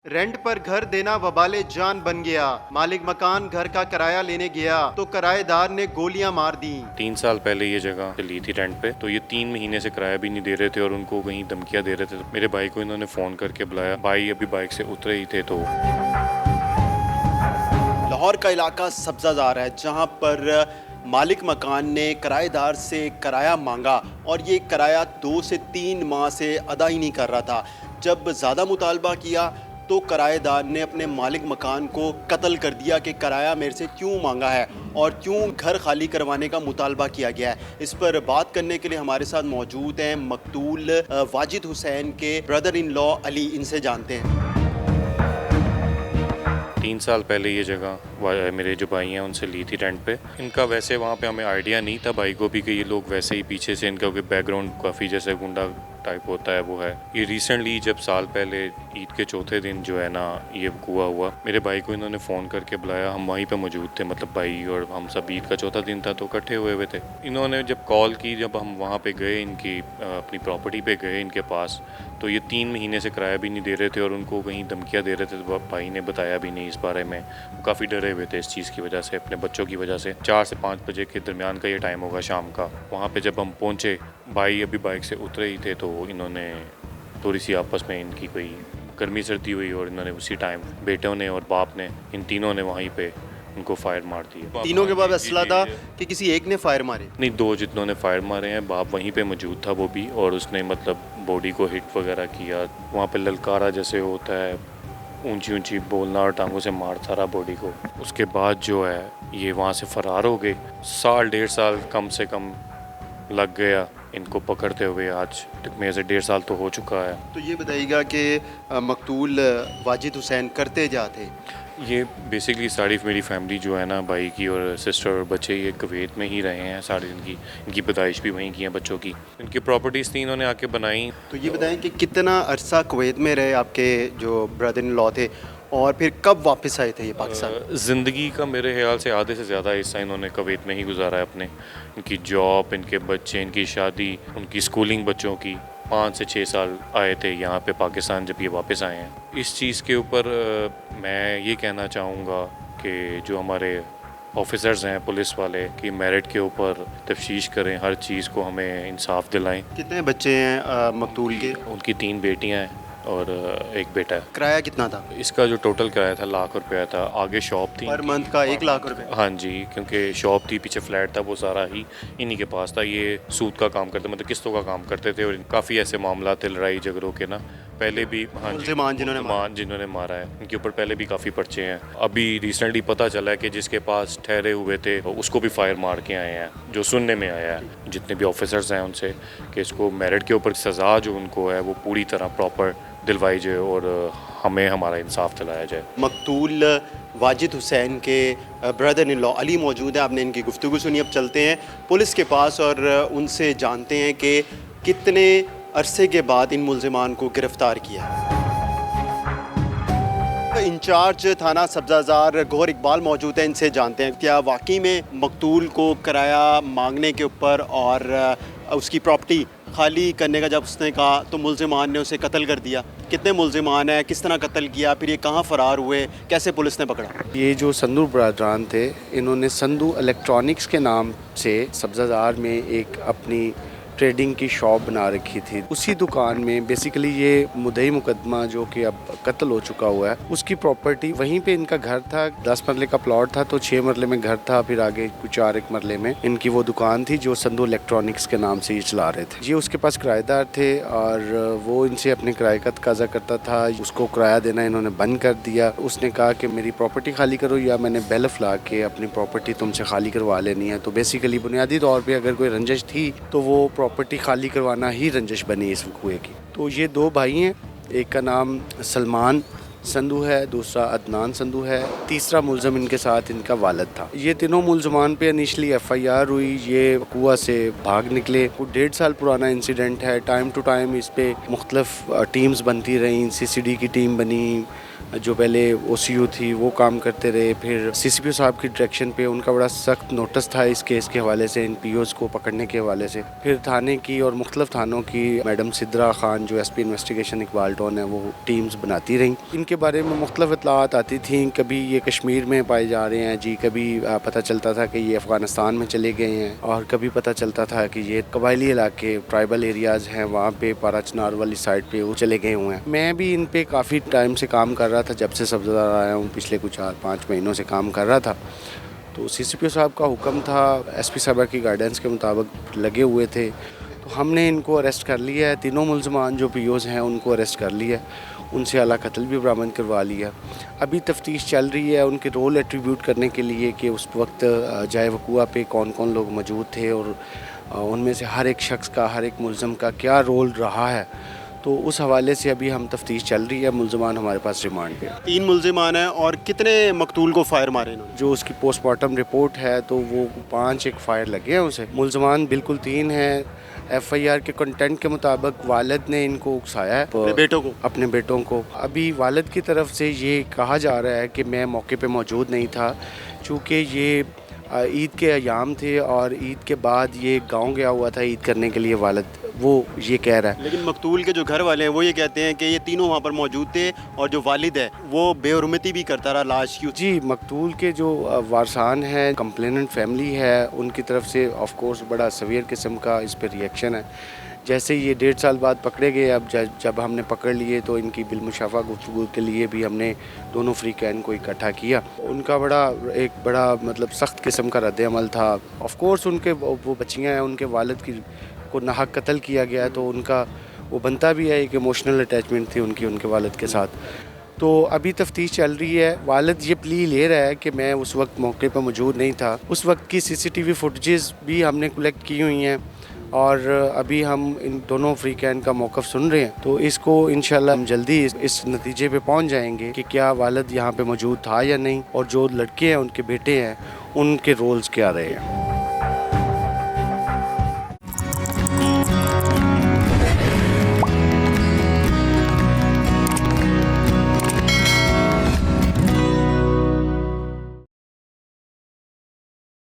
Rent पर घर देना वबाले जान बन गया। मालिक मकान घर का किराया लेने गया तो किराएदार ने गोलियां मार दी। 3 साल पहले ये जगह ली थी रेंट पे, तो ये 3 महीने से किराया भी नहीं दे रहे थे और उनको कहीं धमकियां दे रहे थे। तो मेरे भाई को इन्होंने फ़ोन करके बुलाया। भाई अभी बाइक से उतरे ही थे तो लाहौर का इलाका सब्जाजार है जहां पर मालिक मकान ने किराएदार से किराया मांगा और ये किराया 2 से 3 माह से अदा ही नहीं कर रहा था। जब ज़्यादा मुतालबा किया तो किराएदार ने अपने मालिक मकान को कत्ल कर दिया कि किराया मेरे से क्यों मांगा है और क्यों घर खाली करवाने का मुतालबा किया गया है। इस पर बात करने के लिए हमारे साथ मौजूद हैं मकतूल वाजिद हुसैन के ब्रदर इन लॉ अली। इनसे जानते हैं। 3 साल पहले ये जगह मेरे जो भाई हैं उनसे ली थी रेंट पे। इनका वैसे वहाँ पे हमें आइडिया नहीं था भाई को भी कि ये लोग वैसे ही पीछे से इनका बैकग्राउंड काफ़ी जैसे गुंडा टाइप होता है वो है। ये रिसेंटली जब साल पहले ईद के चौथे दिन जो है ना ये हुआ मेरे भाई को इन्होंने फ़ोन करके बुलाया। हम वहीं पे मौजूद थे, मतलब भाई और हम सब। ईद का चौथा दिन था तो इकट्ठे हुए थे। इन्होंने जब कॉल की, जब हम वहाँ पे गए इनकी अपनी प्रॉपर्टी पे गए इनके पास, तो ये 3 महीने से किराया भी नहीं दे रहे थे और उनको कहीं धमकियाँ दे रहे थे। तो भाई ने बताया भी नहीं इस बारे में। वो काफ़ी डरे हुए थे इस चीज़ की वजह से, अपने बच्चों की वजह से। 4 से 5 बजे के दरमियान का ये टाइम होगा शाम का। वहाँ पे जब हम पहुँचे, भाई अभी बाइक से उतरे ही थे तो इन्होंने थोड़ी सी आपस में इनकी कोई गर्मी सर्दी हुई और इन्होंने उसी टाइम बेटों ने और बाप ने, इन तीनों ने वहीं पे उनको फायर मार दिया। तीनों के बाद असला था कि किसी एक ने फायर मारे? नहीं, 2 जितनों ने फायर मारे हैं। बाप वहीं पे मौजूद था वो भी, और उसने मतलब बॉडी को हिट वगैरह किया। वहाँ पे ललकारा जैसे होता है, ऊंची ऊंची बोलना और टांगों से मारता रहा बॉडी को। उसके बाद जो है ये वहाँ से फ़रार हो गए। 1.5 साल कम से कम लग गया इनको पकड़ते हुए। आज मेरे से 1.5 साल तो हो चुका है। तो ये बताइएगा कि मकतूल वाजिद हुसैन करते जा थे? ये बेसिकली सारी मेरी फैमिली जो है ना, भाई की और सिस्टर और बच्चे, ये कुवैत में ही रहे हैं सारे। इनकी पैदाइश भी वहीं की है बच्चों की। इनकी प्रॉपर्टीज़ थी, इन्होंने आके बनाई। तो ये बताएं कि कितना अरसा कुवैत में रहे आपके जो ब्रदर इन लॉ थे और फिर कब वापस आए थे ये पाकिस्तान? ज़िंदगी का मेरे ख्याल से आधे से ज़्यादा हिस्सा इन्होंने कुवैत में ही गुजारा है अपने। इनकी जॉब, इनके बच्चे, इनकी शादी, उनकी स्कूलिंग बच्चों की। 5 से 6 साल आए थे यहाँ पे पाकिस्तान जब ये वापस आए हैं। इस चीज़ के ऊपर मैं ये कहना चाहूँगा कि जो हमारे ऑफिसर्स हैं पुलिस वाले, कि मेरिट के ऊपर तफ्तीश करें, हर चीज़ को हमें इंसाफ दिलाएं। कितने बच्चे हैं मकतूल के? उनकी 3 बेटियाँ हैं और एक बेटा है। किराया कितना था? इसका जो टोटल किराया था ₹1,00,000 था। आगे शॉप थी पर मंथ का 1 लाख रुपए? हाँ जी, क्योंकि शॉप थी, पीछे फ्लैट था, वो सारा ही इन्हीं के पास था। ये सूद का काम करते, मतलब किस्तों का काम करते थे। और काफ़ी ऐसे मामला थे लड़ाई झगड़ों के ना पहले भी। हाँ जी, जिन्होंने मारा है, इनके ऊपर पहले भी काफ़ी पर्चे हैं। अभी रिसेंटली पता चला है कि जिसके पास ठहरे हुए थे उसको भी फायर मार के आए हैं, जो सुनने में आया है जितने भी ऑफिसर्स हैं उनसे, कि इसको मेरिट के ऊपर सज़ा जो उनको है वो पूरी तरह प्रॉपर दिलवाई जाए और हमें हमारा इंसाफ दिलाया जाए। मकतूल वाजिद हुसैन के ब्रदर इन लॉ अली मौजूद है। आपने इनकी गुफ्तगू सुनी। अब चलते हैं पुलिस के पास और उनसे जानते हैं कि कितने अरसे के बाद इन मुल्ज़िमान को गिरफ़्तार किया। इंचार्ज थाना सब्जाजार गौहर इकबाल मौजूद है, इनसे जानते हैं क्या वाकई में मकतूल को किराया मांगने के ऊपर और उसकी प्रॉपर्टी खाली करने का जब उसने कहा तो मुल्ज़िमान ने उसे कत्ल कर दिया? कितने मुल्ज़िमान हैं, किस तरह कत्ल किया, फिर ये कहाँ फ़रार हुए, कैसे पुलिस ने पकड़ा? ये जो संधू बरदरान थे, इन्होंने संधू इलेक्ट्रॉनिक्स के नाम से सब्जाजार में एक अपनी ट्रेडिंग की शॉप बना रखी थी। उसी दुकान में बेसिकली ये मुद्दई मुकदमा जो कि अब कत्ल हो चुका हुआ है, उसकी प्रॉपर्टी वहीं पे इनका घर था। 10 मरले का प्लॉट था तो 6 मरले में घर था, फिर आगे कुछ 4 मरले में इनकी वो दुकान थी जो संधू इलेक्ट्रॉनिक्स के नाम से ये चला रहे थे। ये उसके पास किराएदार थे और वो इनसे अपने किराए का तकाजा करता था। उसको किराया देना इन्होंने बंद कर दिया। उसने कहा कि मेरी प्रॉपर्टी खाली करो या मैंने बेलफ ला के अपनी प्रॉपर्टी तुमसे खाली करवा लेनी है। तो बेसिकली बुनियादी तौर पर अगर कोई रंजिश थी तो वो प्रॉपर्टी खाली करवाना ही रंजिश बनी इस कुएं की। तो ये 2 भाई हैं, एक का नाम सलमान संधू है, दूसरा अदनान संधू है, तीसरा मुल्ज़िम इनके साथ इनका वालिद था। ये तीनों मुल्ज़िमान पे इनिशली FIR हुई। ये कुआ से भाग निकले। वो 1.5 साल पुराना इंसिडेंट है। टाइम टू टाइम इस पे मुख्तलिफ टीम्स बनती रहीं। CCD की टीम बनी, जो पहले OCU थी वो काम करते रहे, फिर CCPO साहब की डायरेक्शन पे उनका बड़ा सख्त नोटिस था इस केस के हवाले से, इन POs को पकड़ने के हवाले से। फिर थाने की और मुख्तलिफ थानों की मैडम सिद्रा खान जो SP इन्वेस्टिगेशन इकबाल टॉन है वो टीम्स बनाती रहीं। इनके बारे में मुख्तलिफ इतलात आती थी, कभी ये कश्मीर में पाए जा रहे हैं जी, कभी पता चलता था कि ये अफ़गानिस्तान में चले गए हैं, और कभी पता चलता था कि ये कबायली इलाके ट्राइबल एरियाज़ हैं वहाँ पे पारा चनार वाली साइड पे वो चले गए हुए हैं। मैं भी इन पे काफ़ी टाइम से काम कर रहा था, जब से सब्ज़ादार आया हूँ पिछले कुछ 4-5 महीनों से काम कर रहा था। तो CCPO साहब का हुक्म था, SP साहब की गाइडेंस के मुताबिक लगे हुए थे, तो हमने इनको अरेस्ट कर लिया है। तीनों मुल्ज़मान जो POs हैं उनको अरेस्ट कर लिया है, उनसे आला कत्ल भी बरामद करवा लिया। अभी तफ्तीश चल रही है उनके रोल एट्रीब्यूट करने के लिए कि उस वक्त जाए वक़ूआ पे कौन कौन लोग मौजूद थे और उनमें से हर एक शख्स का, हर एक मुल्ज़म का क्या रोल रहा है। तो उस हवाले से अभी हम तफ्तीश चल रही है। मुल्ज़मान हमारे पास रिमांड पे 3 मुल्ज़िमान हैं और कितने मकतूल को फायर मारे इन्होंने? जो उसकी पोस्टमार्टम रिपोर्ट है तो वो 5 एक फायर लगे हैं उसे। मुल्ज़मान बिल्कुल 3 हैं। FIR के कंटेंट के मुताबिक वालिद ने इनको उकसाया है अपने बेटों को। अभी वालिद की तरफ से ये कहा जा रहा है कि मैं मौके पे मौजूद नहीं था, चूँकि ये ईद के अयाम थे और ईद के बाद ये गांव गया हुआ था ईद करने के लिए वालिद, वो ये कह रहा है। लेकिन मकतूल के जो घर वाले हैं वो ये कहते हैं कि ये तीनों वहाँ पर मौजूद थे और जो वालिद है वो बेहुरमती भी करता रहा लाश की। जी, मकतूल के जो वारसान हैं, कंप्लेनेंट फैमिली है, उनकी तरफ से ऑफ कोर्स बड़ा सवीर किस्म का इस पर रिएक्शन है। जैसे ये 1.5 साल बाद पकड़े गए, अब जब हमने पकड़ लिए तो इनकी बिलमुशाफा गुफ्तगू के लिए भी हमने दोनों फ्रीकैन को इकट्ठा किया। उनका एक बड़ा मतलब सख्त किस्म का रद्द अमल था। ऑफ कोर्स उनके वो बच्चियाँ हैं, उनके वालिद की को नाहक कत्ल किया गया, तो उनका वो बनता भी है, एक इमोशनल अटैचमेंट थी उनके वालिद के साथ। तो अभी तफ्तीश चल रही है। वालिद ये प्ली ले रहा है कि मैं उस वक्त मौके पर मौजूद नहीं था। उस वक्त की CCTV फुटेजेस भी हमने कलेक्ट की हुई हैं और अभी हम इन दोनों फ्रीकैन का मौक़िफ़ सुन रहे हैं। तो इसको इंशाल्लाह हम जल्दी इस नतीजे पे पहुंच जाएंगे कि क्या वालिद यहाँ पे मौजूद था या नहीं, और जो लड़के हैं उनके बेटे हैं उनके रोल्स क्या रहे हैं।